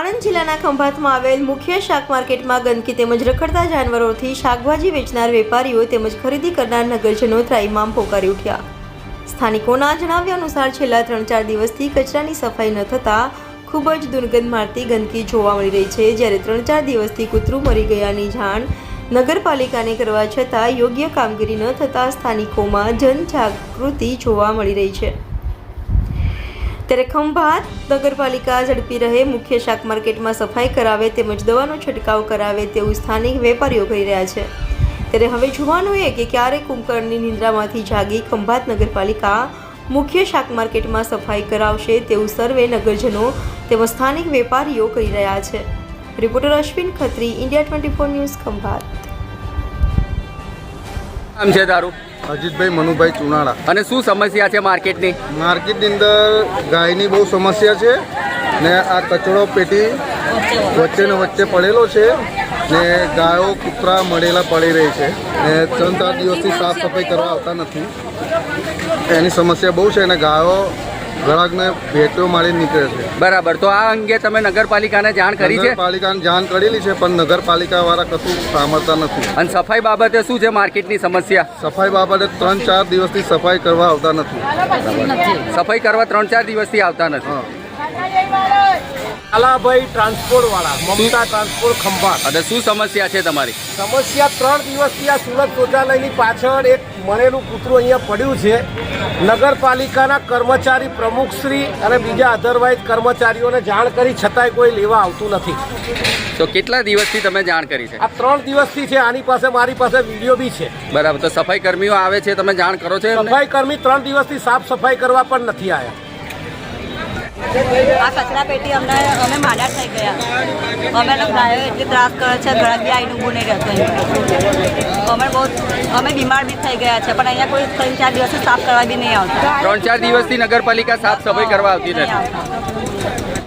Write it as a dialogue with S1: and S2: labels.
S1: આણંદ જિલ્લાના ખંભાતમાં આવેલ મુખ્ય શાક માર્કેટમાં ગંદકી તેમજ રખડતા જાનવરોથી શાકભાજી વેચનાર વેપારીઓ તેમજ ખરીદી કરનાર નગરજનો ત્રાહિમામ પોકારી ઉઠ્યા. સ્થાનિકોના જણાવ્યા અનુસાર છેલ્લા 3-4 દિવસથી કચરાની સફાઈ ન થતાં ખૂબ જ દુર્ગંધ મારતી ગંદકી જોવા મળી રહી છે. જ્યારે 3-4 દિવસથી કૂતરું મરી ગયાની જાણ નગરપાલિકાને કરવા છતાં યોગ્ય કામગીરી ન થતાં સ્થાનિકોમાં જનજાગૃતિ જોવા મળી રહી છે. ત્યારે ખંભાત નગરપાલિકા ઝડપી રહે, મુખ્ય શાક માર્કેટમાં સફાઈ કરાવે તેમજ દવાનો છંટકાવ કરાવે તેવું સ્થાનિક વેપારીઓ કહી રહ્યા છે. ત્યારે હવે જોવાનું એ કે ક્યારે કુંભકર્ણની નિંદ્રામાંથી જાગી ખંભાત નગરપાલિકા મુખ્ય શાક માર્કેટમાં સફાઈ કરાવશે તેવું સર્વે નગરજનો તેમજ સ્થાનિક વેપારીઓ કહી રહ્યા છે. Reporter Ashwin Khatri, India 24 news, Khambhat.
S2: આમ છે તારું?
S3: અજીતભાઈ મનુભાઈ ચુનાળા.
S2: અને શું સમસ્યા છે માર્કેટની?
S3: માર્કેટની અંદર ગાયની બહુ સમસ્યા છે ને આ કચરો પેટી વચ્ચે ને વચ્ચે પડેલો છે ને ગાયો કૂતરા મળેલા પડી રહી છે ને 3-4 દિવસથી સાફ સફાઈ કરવા આવતા નથી. એની સમસ્યા બહુ છે ને ગાયો ઘરાકને ભેટો મારી નીકળે છે.
S2: બરાબર. તો આ અંગે તમે નગરપાલિકાને જાણ કરી છે?
S3: નગરપાલિકાને જાણ કરેલી છે પણ નગરપાલિકા વાળા કશું સાંભળતા નથી.
S2: અને સફાઈ બાબતે શું છે માર્કેટની સમસ્યા?
S3: સફાઈ બાબતે 3-4 દિવસથી સફાઈ કરવા આવતા નથી.
S2: સફાઈ કરવા 3-4 દિવસથી આવતા નથી.
S4: આલાભાઈ ટ્રાન્સપોર્ટ વાળા, મમતા ટ્રાન્સપોર્ટ ખંભાત.
S2: અને શું સમસ્યા છે તમારી?
S4: સમસ્યા 3 દિવસથી આ સુરત શૌચાલયની પાછળ એક મરેલું કૂતરું અહીંયા પડ્યું છે. નગરપાલિકાના કર્મચારી પ્રમુખશ્રી અને બીજા અધરવાઇઝ કર્મચારીઓને જાણ કરી છતાંય કોઈ લેવા આવતું નથી.
S2: તો કેટલા દિવસથી તમે જાણ કરી છે?
S4: આ 3 દિવસથી છે. આની પાસે મારી પાસે વિડીયો બી છે.
S2: બરાબર. તો સફાઈ કર્મીઓ આવે છે, તમે જાણ કરો છો?
S4: સફાઈ કર્મી 3 દિવસથી સાફ સફાઈ કરવા પણ નથી આવ્યા.
S5: આ કચરા પેટી અમે માડા થઈ ગયા. અમે ગાયો એટલી ત્રાસ કરે છે, ઘણા બી આવીને ઊભું નહીં રહેતું. અમે બીમાર બી થઈ ગયા છે, પણ અહીંયા કોઈ 3-4 દિવસથી સાફ કરવા બી નહીં આવતા.
S2: 3-4 દિવસથી નગરપાલિકા સાફ સફાઈ કરવા આવતી નથી.